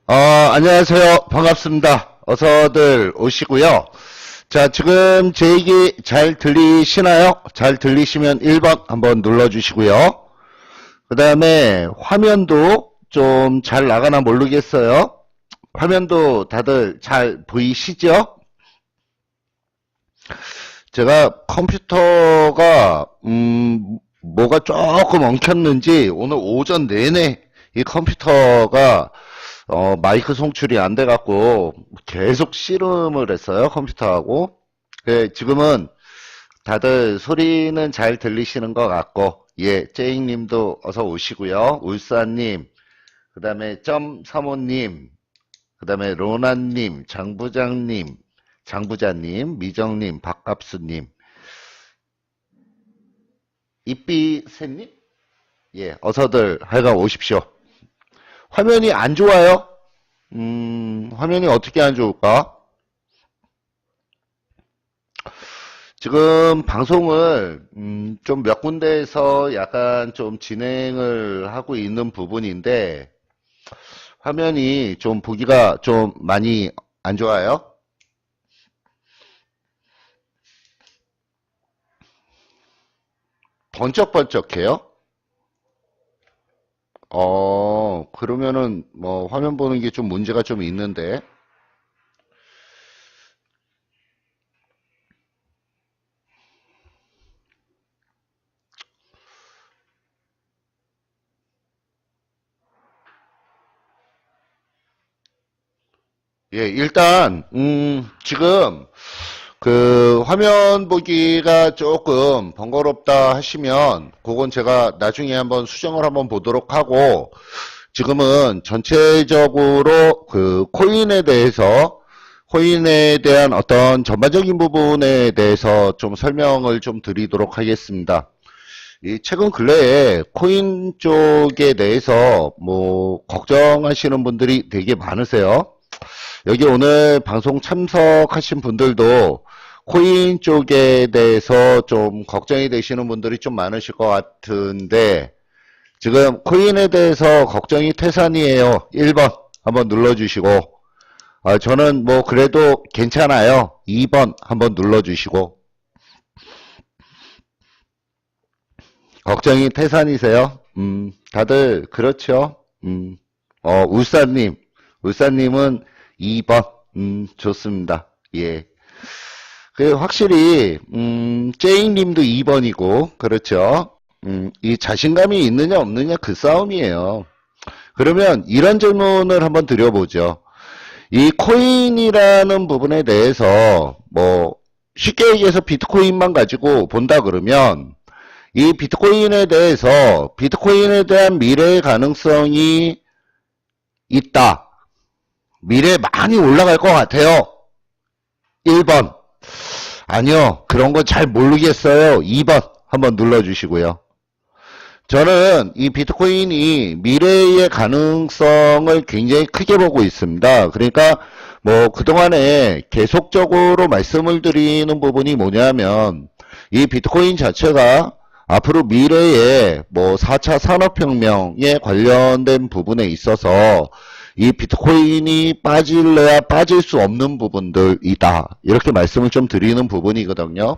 안녕하세요. 반갑습니다. 어서들 오시고요. 자, 지금 제 얘기 잘 들리시나요? 잘 들리시면 1번 한번 눌러주시고요. 그 다음에 화면도 좀 잘 나가나 모르겠어요. 화면도 다들 잘 보이시죠? 제가 컴퓨터가 뭐가 조금 엉켰는지 오늘 오전 내내 이 컴퓨터가 마이크 송출이 안 돼갖고 계속 씨름을 했어요, 컴퓨터하고. 지금은 다들 소리는 잘 들리시는 것 같고, 예, 째잉님도 어서 오시고요. 울산님, 그 다음에 점사모님, 그 다음에 로나님, 장부자님, 미정님, 박갑수님, 이삐새님, 예, 어서들 하여간 오십시오. 화면이 안 좋아요? 화면이 어떻게 안 좋을까? 지금 방송을 좀 몇 군데에서 약간 좀 진행을 하고 있는 부분인데 화면이 좀 보기가 좀 많이 안 좋아요? 번쩍번쩍해요? 그러면은 뭐 화면 보는 게 좀 문제가 좀 있는데 예, 일단 지금 그 화면 보기가 조금 번거롭다 하시면 그건 제가 나중에 한번 수정을 한번 보도록 하고 지금은 전체적으로 그 코인에 대한 어떤 전반적인 부분에 대해서 좀 설명을 좀 드리도록 하겠습니다. 이 최근 근래에 코인 쪽에 대해서 뭐 걱정하시는 분들이 되게 많으세요. 여기 오늘 방송 참석하신 분들도 코인 쪽에 대해서 좀 걱정이 되시는 분들이 좀 많으실 것 같은데 지금 코인에 대해서 걱정이 태산이에요. 1번 한번 눌러주시고 저는 뭐 그래도 괜찮아요. 2번 한번 눌러주시고 걱정이 태산이세요? 다들 그렇죠? 울산님은 2번 좋습니다. 예. 확실히 제잉님도 2번이고 그렇죠. 이 자신감이 있느냐 없느냐 그 싸움이에요. 그러면 이런 질문을 한번 드려보죠. 이 코인이라는 부분에 대해서 뭐 쉽게 얘기해서 비트코인만 가지고 본다 그러면 이 비트코인에 대한 미래의 가능성이 있다. 미래에 많이 올라갈 것 같아요. 1번. 아니요. 그런 거 잘 모르겠어요. 2번 한번 눌러주시고요. 저는 이 비트코인이 미래의 가능성을 굉장히 크게 보고 있습니다. 그러니까 뭐 그동안에 계속적으로 말씀을 드리는 부분이 뭐냐면 이 비트코인 자체가 앞으로 미래에 뭐 4차 산업혁명에 관련된 부분에 있어서 이 비트코인이 빠질래야 빠질 수 없는 부분들이다. 이렇게 말씀을 좀 드리는 부분이거든요.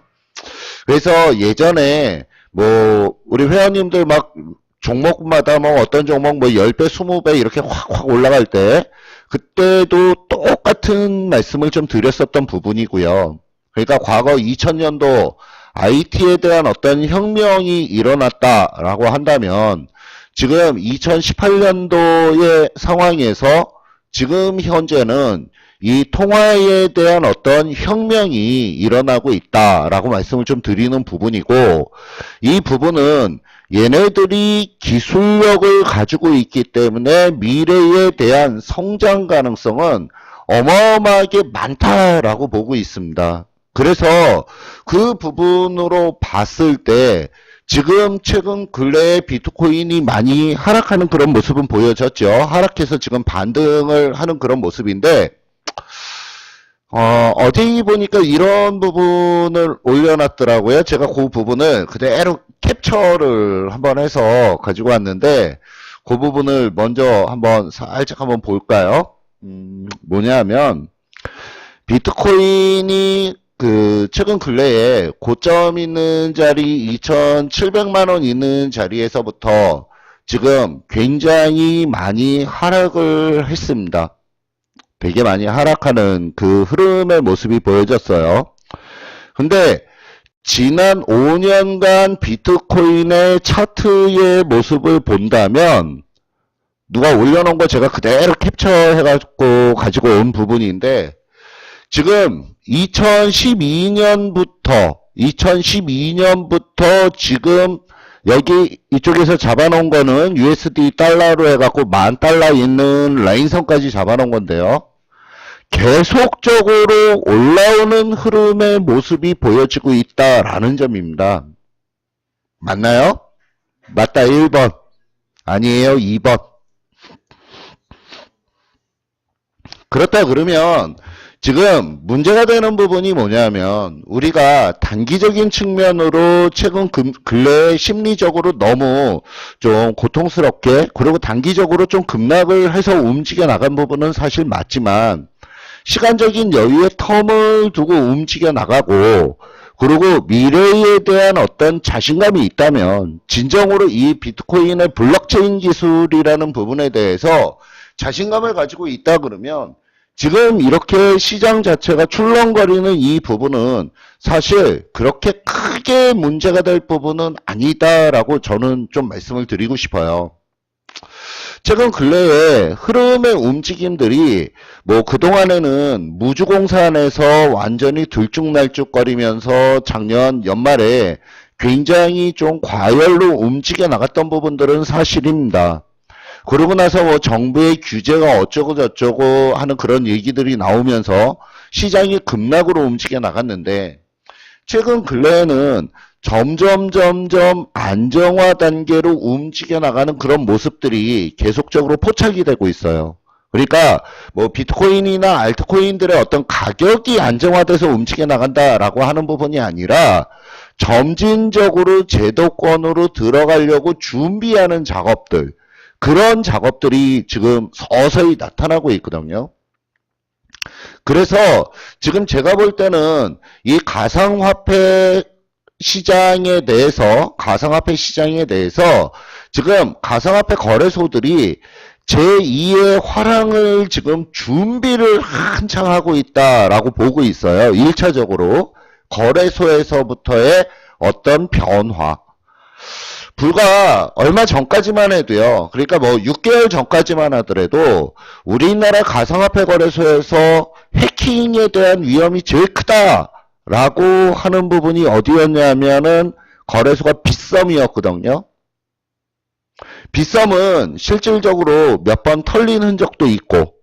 그래서 예전에 뭐 우리 회원님들 막 종목마다 뭐 어떤 종목 뭐 10배, 20배 이렇게 확 올라갈 때 그때도 똑같은 말씀을 좀 드렸었던 부분이고요. 그러니까 과거 2000년도 IT에 대한 어떤 혁명이 일어났다라고 한다면 지금 2018년도의 상황에서 지금 현재는 이 통화에 대한 어떤 혁명이 일어나고 있다라고 말씀을 좀 드리는 부분이고 이 부분은 얘네들이 기술력을 가지고 있기 때문에 미래에 대한 성장 가능성은 어마어마하게 많다라고 보고 있습니다. 그래서 그 부분으로 봤을 때 지금 최근 근래에 비트코인이 많이 하락하는 그런 모습은 보여졌죠. 하락해서 지금 반등을 하는 그런 모습인데 어제 보니까 이런 부분을 올려놨더라고요. 제가 그 부분을 그대로 캡처를 한번 해서 가지고 왔는데 그 부분을 먼저 한번 살짝 한번 볼까요? 뭐냐면 비트코인이 최근 근래에 고점 있는 자리 2,700만 원 있는 자리에서부터 지금 굉장히 많이 하락을 했습니다. 되게 많이 하락하는 그 흐름의 모습이 보여졌어요. 근데 지난 5년간 비트코인의 차트의 모습을 본다면 누가 올려놓은 거 제가 그대로 캡처해가지고 가지고 온 부분인데 지금 2012년부터 지금 여기 이쪽에서 잡아놓은 거는 USD 달러로 해갖고 10,000달러 있는 라인선까지 잡아놓은 건데요. 계속적으로 올라오는 흐름의 모습이 보여지고 있다라는 점입니다. 맞나요? 맞다 1번. 아니에요 2번. 그렇다 그러면 지금 문제가 되는 부분이 뭐냐면 우리가 단기적인 측면으로 최근 근래에 심리적으로 너무 좀 고통스럽게 그리고 단기적으로 좀 급락을 해서 움직여 나간 부분은 사실 맞지만 시간적인 여유의 텀을 두고 움직여 나가고 그리고 미래에 대한 어떤 자신감이 있다면 진정으로 이 비트코인의 블록체인 기술이라는 부분에 대해서 자신감을 가지고 있다 그러면 지금 이렇게 시장 자체가 출렁거리는 이 부분은 사실 그렇게 크게 문제가 될 부분은 아니다라고 저는 좀 말씀을 드리고 싶어요. 최근 근래에 흐름의 움직임들이 뭐 그동안에는 무주공산에서 완전히 들쭉날쭉거리면서 작년 연말에 굉장히 좀 과열로 움직여 나갔던 부분들은 사실입니다. 그러고 나서 뭐 정부의 규제가 어쩌고 저쩌고 하는 그런 얘기들이 나오면서 시장이 급락으로 움직여 나갔는데 최근 근래에는 점점 안정화 단계로 움직여 나가는 그런 모습들이 계속적으로 포착이 되고 있어요. 그러니까 뭐 비트코인이나 알트코인들의 어떤 가격이 안정화돼서 움직여 나간다라고 하는 부분이 아니라 점진적으로 제도권으로 들어가려고 준비하는 작업들, 그런 작업들이 지금 서서히 나타나고 있거든요. 그래서 지금 제가 볼 때는 이 가상화폐 시장에 대해서 지금 가상화폐 거래소들이 제2의 화랑을 지금 준비를 한창 하고 있다라고 보고 있어요. 1차적으로 거래소에서부터의 어떤 변화. 불과 얼마 전까지만 해도요. 그러니까 뭐 6개월 전까지만 하더라도 우리나라 가상화폐 거래소에서 해킹에 대한 위험이 제일 크다라고 하는 부분이 어디였냐면은 거래소가 빗썸이었거든요. 빗썸은 실질적으로 몇 번 털린 흔적도 있고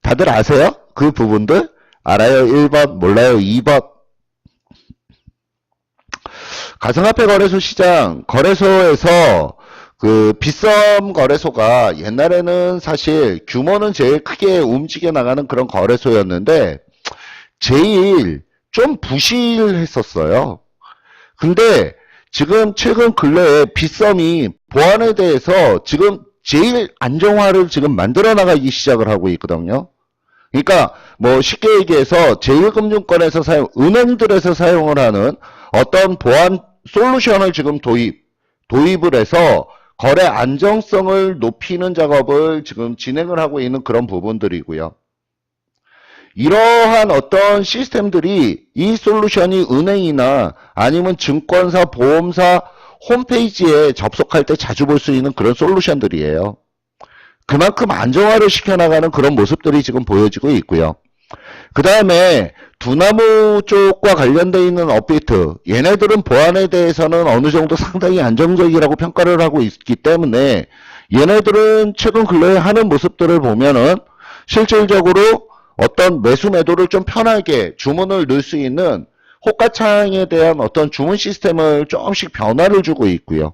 다들 아세요? 그 부분들? 알아요? 1번, 몰라요? 2번. 가상화폐 거래소 시장, 거래소에서 그 빗썸 거래소가 옛날에는 사실 규모는 제일 크게 움직여 나가는 그런 거래소였는데 제일 좀 부실했었어요. 근데 지금 최근 근래에 빗썸이 보안에 대해서 지금 제일 안정화를 지금 만들어 나가기 시작을 하고 있거든요. 그러니까 뭐 쉽게 얘기해서 제1금융권에서 은행들에서 사용을 하는 어떤 보안 솔루션을 지금 도입을 해서 거래 안정성을 높이는 작업을 지금 진행을 하고 있는 그런 부분들이고요. 이러한 어떤 시스템들이 이 솔루션이 은행이나 아니면 증권사, 보험사 홈페이지에 접속할 때 자주 볼 수 있는 그런 솔루션들이에요. 그만큼 안정화를 시켜나가는 그런 모습들이 지금 보여지고 있고요. 그 다음에 두나무 쪽과 관련되어 있는 업비트, 얘네들은 보안에 대해서는 어느 정도 상당히 안정적이라고 평가를 하고 있기 때문에 얘네들은 최근 근래에 하는 모습들을 보면은 실질적으로 어떤 매수 매도를 좀 편하게 주문을 넣을 수 있는 호가창에 대한 어떤 주문 시스템을 조금씩 변화를 주고 있고요.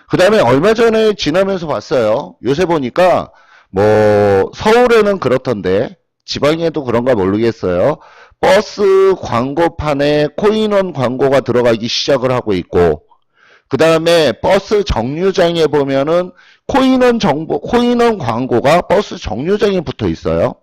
그 다음에 얼마 전에 지나면서 봤어요. 요새 보니까 뭐 서울에는 그렇던데 지방에도 그런가 모르겠어요. 버스 광고판에 코인원 광고가 들어가기 시작을 하고 있고 그 다음에 버스 정류장에 보면은 코인원 정보, 코인원 광고가 버스 정류장에 붙어 있어요.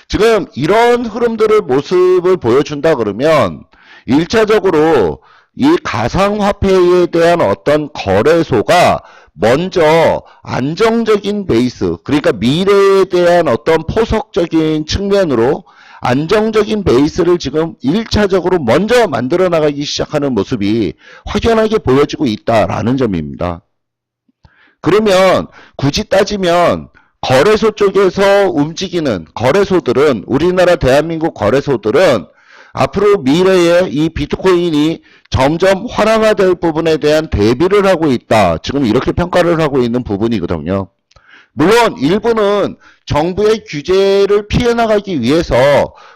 지금 이런 흐름들을 모습을 보여준다 그러면 1차적으로 이 가상화폐에 대한 어떤 거래소가 먼저 안정적인 베이스, 그러니까 미래에 대한 어떤 포석적인 측면으로 안정적인 베이스를 지금 1차적으로 먼저 만들어 나가기 시작하는 모습이 확연하게 보여지고 있다라는 점입니다. 그러면 굳이 따지면 거래소 쪽에서 움직이는 거래소들은, 우리나라 대한민국 거래소들은 앞으로 미래에 이 비트코인이 점점 활성화될 부분에 대한 대비를 하고 있다. 지금 이렇게 평가를 하고 있는 부분이거든요. 물론 일부는 정부의 규제를 피해 나가기 위해서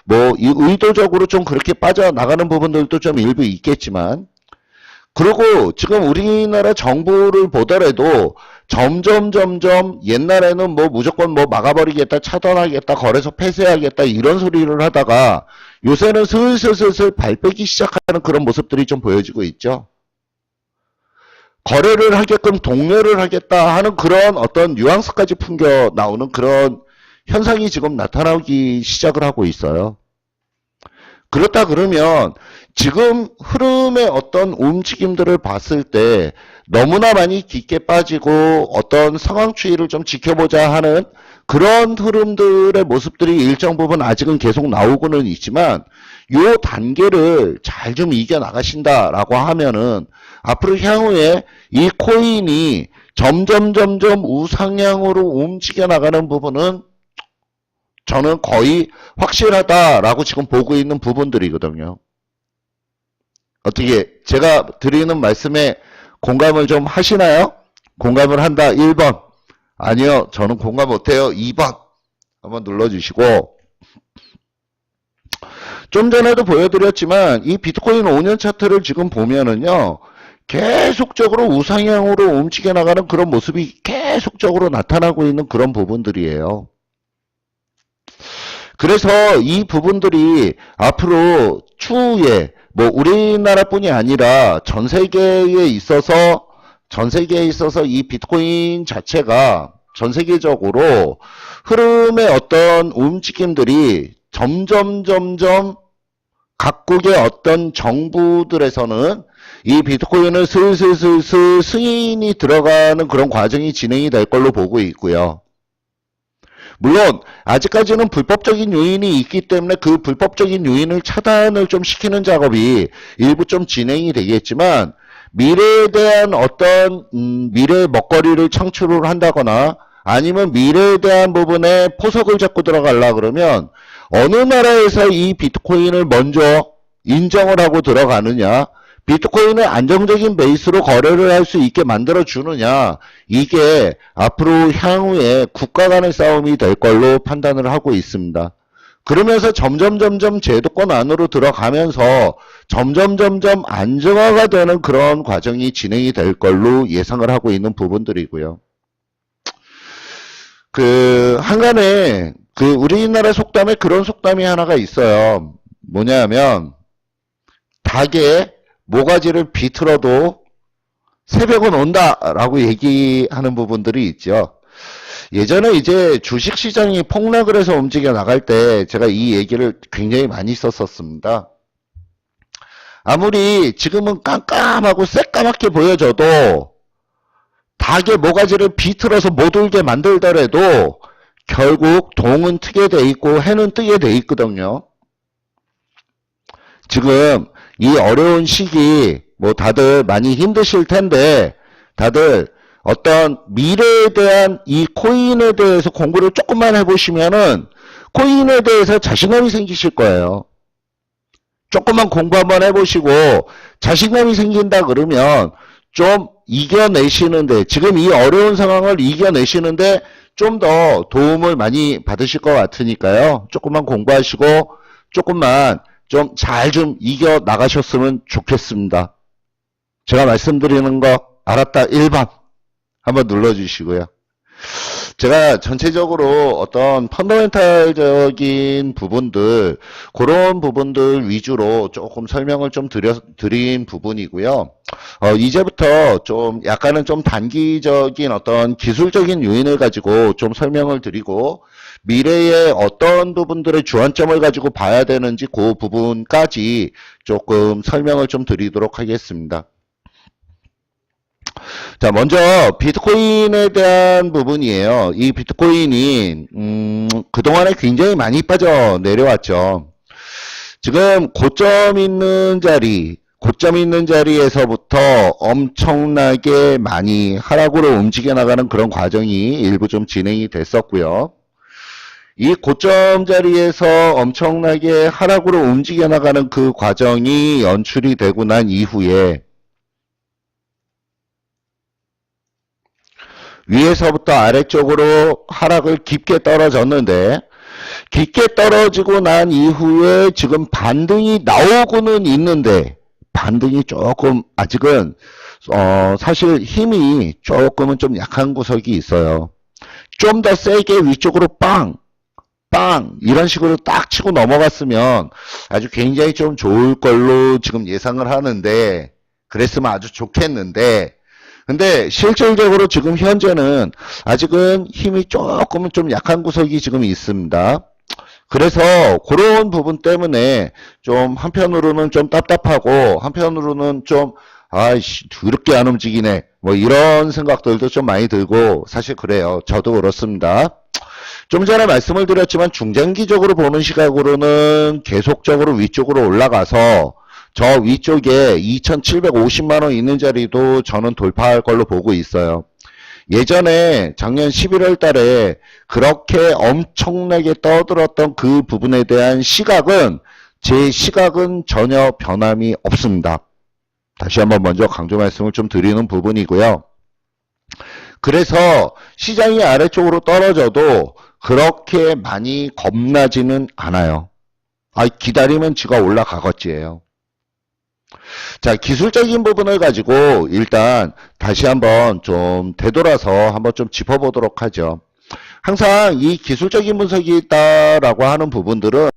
뭐 의도적으로 좀 그렇게 빠져나가는 부분들도 좀 일부 있겠지만, 그리고 지금 우리나라 정부를 보더라도 점점 옛날에는 뭐 무조건 뭐 막아버리겠다, 차단하겠다, 거래소 폐쇄하겠다 이런 소리를 하다가 요새는 슬슬 발 빼기 시작하는 그런 모습들이 좀 보여지고 있죠. 거래를 하게끔 독려를 하겠다 하는 그런 어떤 뉘앙스까지 풍겨 나오는 그런 현상이 지금 나타나기 시작을 하고 있어요. 그렇다 그러면 지금 흐름의 어떤 움직임들을 봤을 때 너무나 많이 깊게 빠지고 어떤 상황 추이를 좀 지켜보자 하는 그런 흐름들의 모습들이 일정 부분 아직은 계속 나오고는 있지만, 요 단계를 잘 좀 이겨나가신다라고 하면은 앞으로 향후에 이 코인이 점점 우상향으로 움직여 나가는 부분은 저는 거의 확실하다라고 지금 보고 있는 부분들이거든요. 어떻게 제가 드리는 말씀에 공감을 좀 하시나요? 공감을 한다 1번. 아니요, 저는 공감 못해요 2번. 한번 눌러주시고, 좀 전에도 보여드렸지만 이 비트코인 5년 차트를 지금 보면은요, 계속적으로 우상향으로 움직여 나가는 그런 모습이 계속적으로 나타나고 있는 그런 부분들이에요. 그래서 이 부분들이 앞으로 추후에 뭐 우리나라뿐이 아니라 전 세계에 있어서 이 비트코인 자체가 전 세계적으로 흐름의 어떤 움직임들이 점점 각국의 어떤 정부들에서는 이 비트코인을 슬슬 승인이 들어가는 그런 과정이 진행이 될 걸로 보고 있고요. 물론 아직까지는 불법적인 요인이 있기 때문에 그 불법적인 요인을 차단을 좀 시키는 작업이 일부 좀 진행이 되겠지만, 미래에 대한 어떤 미래의 먹거리를 창출을 한다거나 아니면 미래에 대한 부분에 포석을 잡고 들어가려고 그러면 어느 나라에서 이 비트코인을 먼저 인정을 하고 들어가느냐, 비트코인을 안정적인 베이스로 거래를 할 수 있게 만들어주느냐, 이게 앞으로 향후에 국가 간의 싸움이 될 걸로 판단을 하고 있습니다. 그러면서 점점 제도권 안으로 들어가면서 점점 안정화가 되는 그런 과정이 진행이 될 걸로 예상을 하고 있는 부분들이고요. 한간에 우리나라 속담에 그런 속담이 하나가 있어요. 뭐냐면, 닭에 모가지를 비틀어도 새벽은 온다라고 얘기하는 부분들이 있죠. 예전에 이제 주식시장이 폭락을 해서 움직여 나갈 때 제가 이 얘기를 굉장히 많이 썼었습니다. 아무리 지금은 깜깜하고 새까맣게 보여져도 닭의 모가지를 비틀어서 못 울게 만들더라도 결국 동은 트게 돼 있고 해는 뜨게 돼 있거든요. 지금 이 어려운 시기 뭐 다들 많이 힘드실 텐데, 다들 어떤 미래에 대한 이 코인에 대해서 공부를 조금만 해보시면은 코인에 대해서 자신감이 생기실 거예요. 조금만 공부 한번 해보시고 자신감이 생긴다 그러면 좀 이겨내시는데, 지금 이 어려운 상황을 이겨내시는데 좀 더 도움을 많이 받으실 것 같으니까요. 조금만 공부하시고 조금만 좀 잘 좀 이겨 나가셨으면 좋겠습니다. 제가 말씀드리는 거 알았다 1번 한번 눌러주시고요. 제가 전체적으로 어떤 펀더멘탈적인 부분들, 그런 부분들 위주로 조금 설명을 좀 드린 부분이고요. 이제부터 좀 약간은 좀 단기적인 어떤 기술적인 요인을 가지고 좀 설명을 드리고, 미래에 어떤 부분들의 주안점을 가지고 봐야 되는지 그 부분까지 조금 설명을 좀 드리도록 하겠습니다. 자, 먼저 비트코인에 대한 부분이에요. 이 비트코인이 그동안에 굉장히 많이 빠져 내려왔죠. 지금 고점 있는 자리에서부터 엄청나게 많이 하락으로 움직여 나가는 그런 과정이 일부 좀 진행이 됐었고요. 이 고점 자리에서 엄청나게 하락으로 움직여 나가는 그 과정이 연출이 되고 난 이후에 위에서부터 아래쪽으로 하락을 깊게 떨어졌는데, 깊게 떨어지고 난 이후에 지금 반등이 나오고는 있는데, 반등이 조금 아직은 사실 힘이 조금은 좀 약한 구석이 있어요. 좀 더 세게 위쪽으로 빵 이런 식으로 딱 치고 넘어갔으면 아주 굉장히 좀 좋을 걸로 지금 예상을 하는데, 그랬으면 아주 좋겠는데, 근데 실질적으로 지금 현재는 아직은 힘이 조금은 좀 약한 구석이 지금 있습니다. 그래서 그런 부분 때문에 좀 한편으로는 좀 답답하고 한편으로는 좀 아이씨 더럽게 안 움직이네 뭐 이런 생각들도 좀 많이 들고, 사실 그래요. 저도 그렇습니다. 좀 전에 말씀을 드렸지만 중장기적으로 보는 시각으로는 계속적으로 위쪽으로 올라가서 저 위쪽에 2,750만원 있는 자리도 저는 돌파할 걸로 보고 있어요. 예전에 작년 11월 달에 그렇게 엄청나게 떠들었던 그 부분에 대한 시각은, 제 시각은 전혀 변함이 없습니다. 다시 한번 먼저 강조 말씀을 좀 드리는 부분이고요. 그래서 시장이 아래쪽으로 떨어져도 그렇게 많이 겁나지는 않아요. 기다리면 지가 올라가겠지예요. 자, 기술적인 부분을 가지고 일단 다시 한번 좀 되돌아서 한번 좀 짚어보도록 하죠. 항상 이 기술적인 분석이 있다라고 하는 부분들은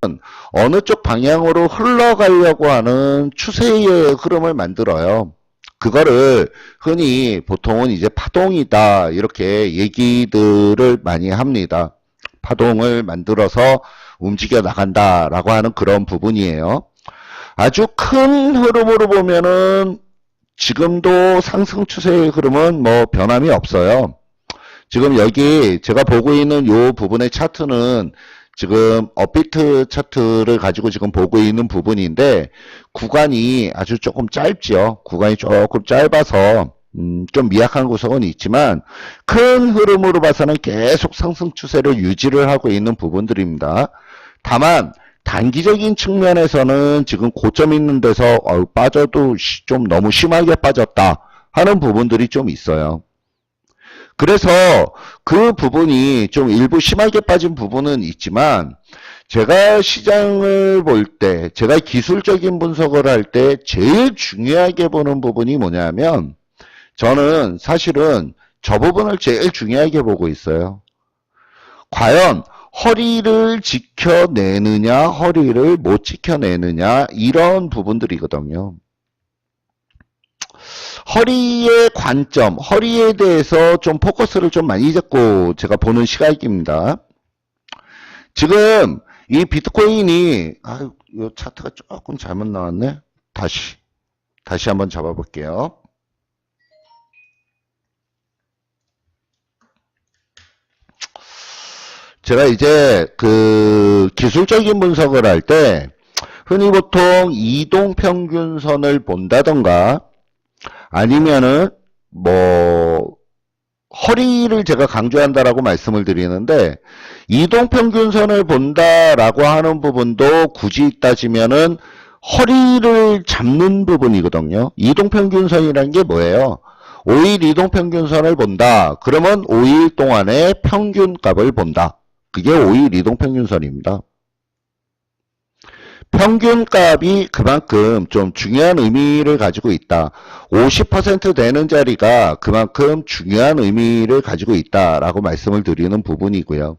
어느 쪽 방향으로 흘러가려고 하는 추세의 흐름을 만들어요. 그거를 흔히 보통은 이제 파동이다 이렇게 얘기들을 많이 합니다. 파동을 만들어서 움직여 나간다라고 하는 그런 부분이에요. 아주 큰 흐름으로 보면은 지금도 상승 추세의 흐름은 뭐 변함이 없어요. 지금 여기 제가 보고 있는 요 부분의 차트는 지금 업비트 차트를 가지고 지금 보고 있는 부분인데, 구간이 아주 조금 짧죠. 구간이 조금 짧아서 좀 미약한 구석은 있지만 큰 흐름으로 봐서는 계속 상승 추세를 유지를 하고 있는 부분들입니다. 다만 단기적인 측면에서는 지금 고점 있는 데서 빠져도 좀 너무 심하게 빠졌다 하는 부분들이 좀 있어요. 그래서 그 부분이 좀 일부 심하게 빠진 부분은 있지만, 제가 시장을 볼 때, 제가 기술적인 분석을 할 때 제일 중요하게 보는 부분이 뭐냐면, 저는 사실은 저 부분을 제일 중요하게 보고 있어요. 과연 허리를 지켜내느냐, 허리를 못 지켜내느냐, 이런 부분들이거든요. 허리의 관점, 허리에 대해서 좀 포커스를 좀 많이 잡고 제가 보는 시각입니다. 지금 이 비트코인이, 이 차트가 조금 잘못 나왔네. 다시 한번 잡아볼게요. 제가 이제 그 기술적인 분석을 할 때 흔히 보통 이동평균선을 본다던가 아니면은 뭐 허리를 제가 강조한다라고 말씀을 드리는데, 이동평균선을 본다라고 하는 부분도 굳이 따지면은 허리를 잡는 부분이거든요. 이동평균선이라는 게 뭐예요? 5일 이동평균선을 본다. 그러면 5일 동안의 평균값을 본다. 그게 5일 이동평균선입니다. 평균값이 그만큼 좀 중요한 의미를 가지고 있다. 50% 되는 자리가 그만큼 중요한 의미를 가지고 있다라고 말씀을 드리는 부분이고요.